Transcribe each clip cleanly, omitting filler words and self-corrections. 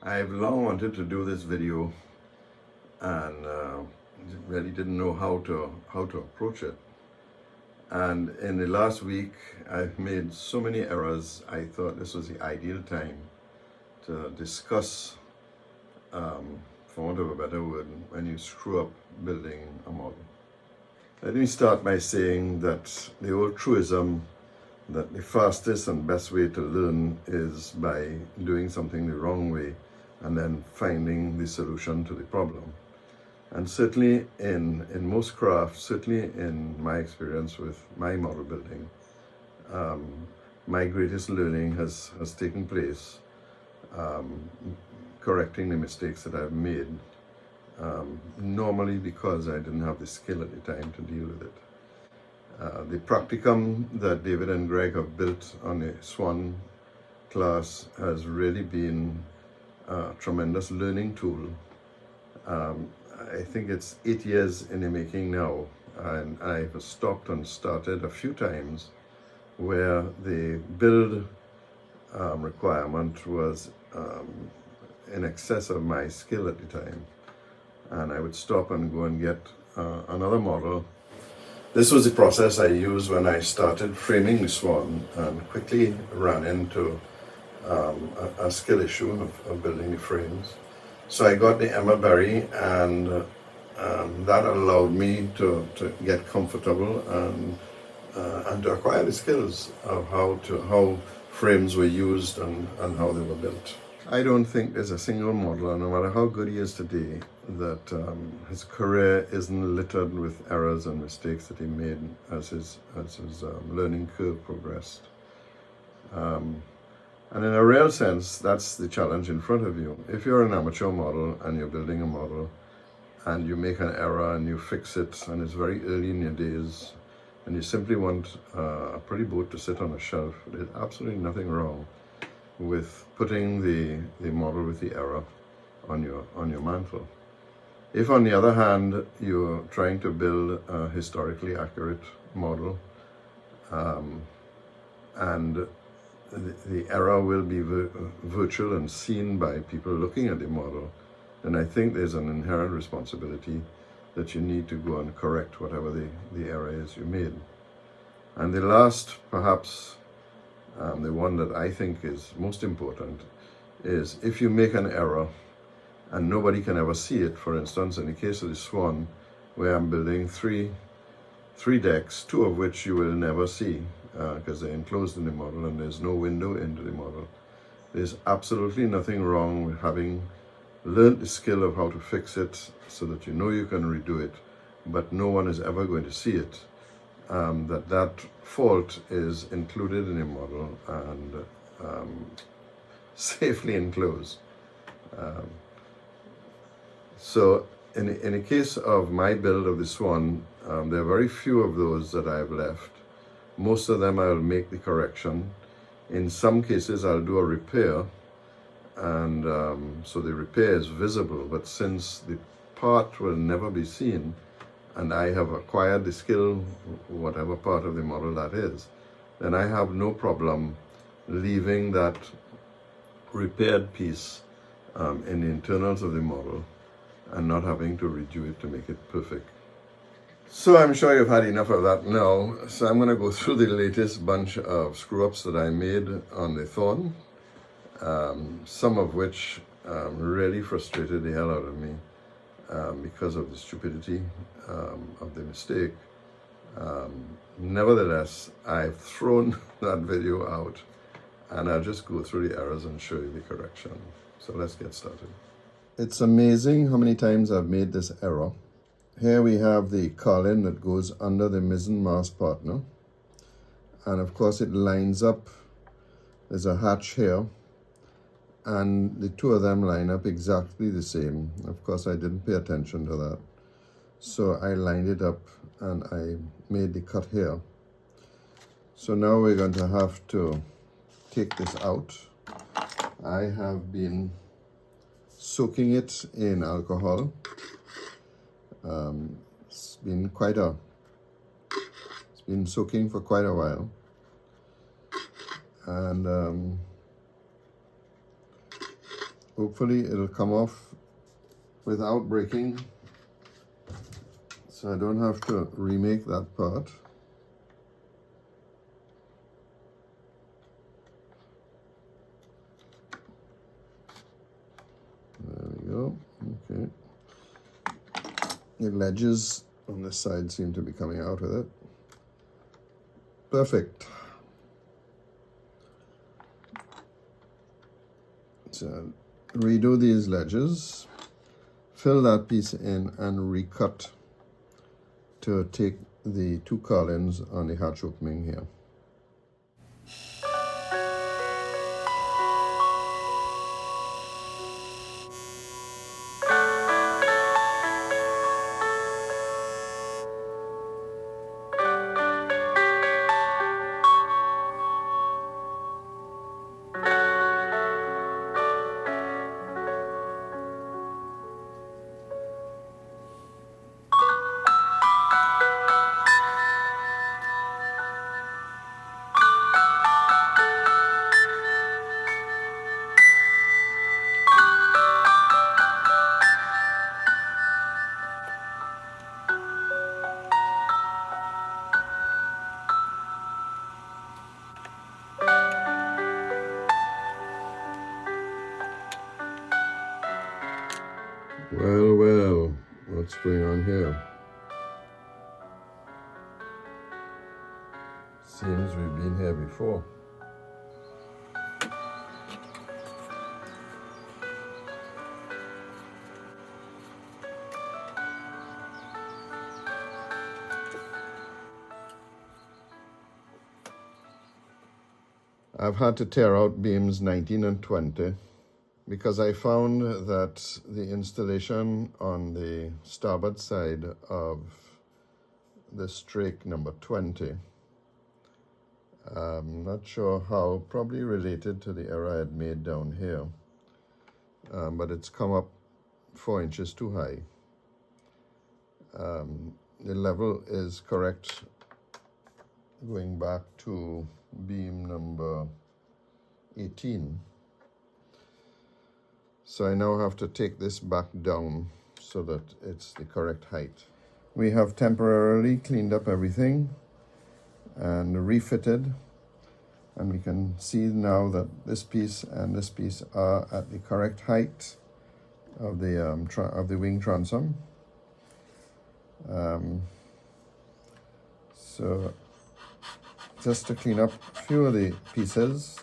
I've long wanted to do this video and really didn't know how to approach it. And in the last week, I've made so many errors. I thought this was the ideal time to discuss, for want of a better word, when you screw up building a model. Let me start by saying that the old truism that the fastest and best way to learn is by doing something the wrong way and then finding the solution to the problem. And certainly in most crafts, certainly in my experience with my model building, my greatest learning has taken place correcting the mistakes that I've made, normally because I didn't have the skill at the time to deal with it. The practicum that David and Greg have built on the Swan class has really been a tremendous learning tool. I think it's 8 years in the making now, and I've stopped and started a few times where the build requirement was in excess of my skill at the time, and I would stop and go and get another model. This was the process I used when I started framing the Swan and quickly ran into a skill issue of building the frames. So I got the Emma Berry, and that allowed me to get comfortable and to acquire the skills of how frames were used and how they were built. I don't think there's a single modeler, no matter how good he is today, that his career isn't littered with errors and mistakes that he made as his learning curve progressed. And in a real sense, that's the challenge in front of you. If you're an amateur model and you're building a model and you make an error and you fix it, and it's very early in your days, and you simply want a pretty boat to sit on a shelf, there's absolutely nothing wrong with putting the model with the error on your mantle. If, on the other hand, you're trying to build a historically accurate model, and the error will be virtual and seen by people looking at the model, then I think there's an inherent responsibility that you need to go and correct whatever the error is you made. And the last, perhaps the one that I think is most important, is if you make an error and nobody can ever see it. For instance, in the case of the Swan, where I'm building three decks, two of which you will never see because they're enclosed in the model and there's no window into the model. There's absolutely nothing wrong with having learned the skill of how to fix it so that you know you can redo it, but no one is ever going to see it. That fault is included in the model and safely enclosed. So in the case of my build of the Swan, there are very few of those that I've left. Most of them I'll make the correction. In some cases I'll do a repair, and so the repair is visible, but since the part will never be seen, and I have acquired the skill, whatever part of the model that is, then I have no problem leaving that repaired piece in the internals of the model and not having to redo it to make it perfect. So I'm sure you've had enough of that now, so I'm going to go through the latest bunch of screw-ups that I made on the Thorn, some of which really frustrated the hell out of me because of the stupidity of the mistake. Nevertheless, I've thrown that video out, and I'll just go through the errors and show you the correction. So let's get started. It's amazing how many times I've made this error. Here we have the carlin that goes under the mizzen mast partner, and of course it lines up. There's a hatch here, and the two of them line up exactly the same. Of course I didn't pay attention to that, so I lined it up and I made the cut here. So now we're going to have to take this out. I have been soaking it in alcohol. It's been soaking for quite a while, and Hopefully it'll come off without breaking, so I don't have to remake that part. There we go. Okay. The ledges on this side seem to be coming out with it. Perfect. So redo these ledges, fill that piece in and recut to take the two collins on the hatch opening here. Well, what's going on here? Seems we've been here before. I've had to tear out beams 19 and 20 because I found that the installation on the starboard side of the strake number 20, I'm not sure how, probably related to the error I had made down here, but it's come up 4 inches too high. The level is correct going back to beam number 18. So I now have to take this back down so that it's the correct height. We have temporarily cleaned up everything and refitted, and we can see now that this piece and this piece are at the correct height of the wing transom. So just to clean up a few of the pieces.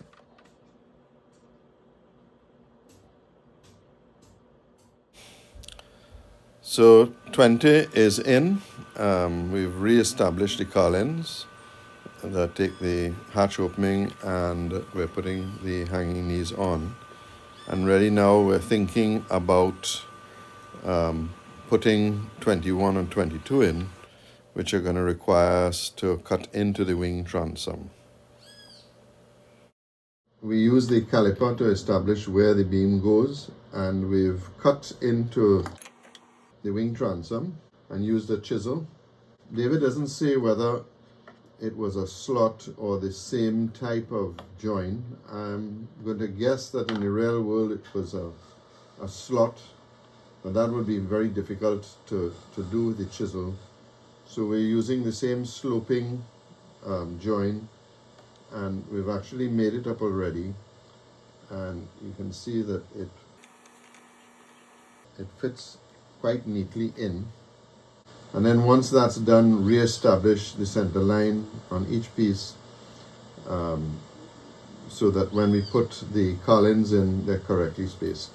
So 20 is in. We've re-established the collins that take the hatch opening, and we're putting the hanging knees on. And really now we're thinking about putting 21 and 22 in, which are going to require us to cut into the wing transom. We use the caliper to establish where the beam goes, and we've cut into the wing transom and used a chisel. David doesn't say whether it was a slot or the same type of join. I'm going to guess that in the real world it was a slot, but that would be very difficult to do with the chisel. So we're using the same sloping join, and we've actually made it up already, and you can see that it fits quite neatly in. And then once that's done, re-establish the center line on each piece so that when we put the collins in, they're correctly spaced.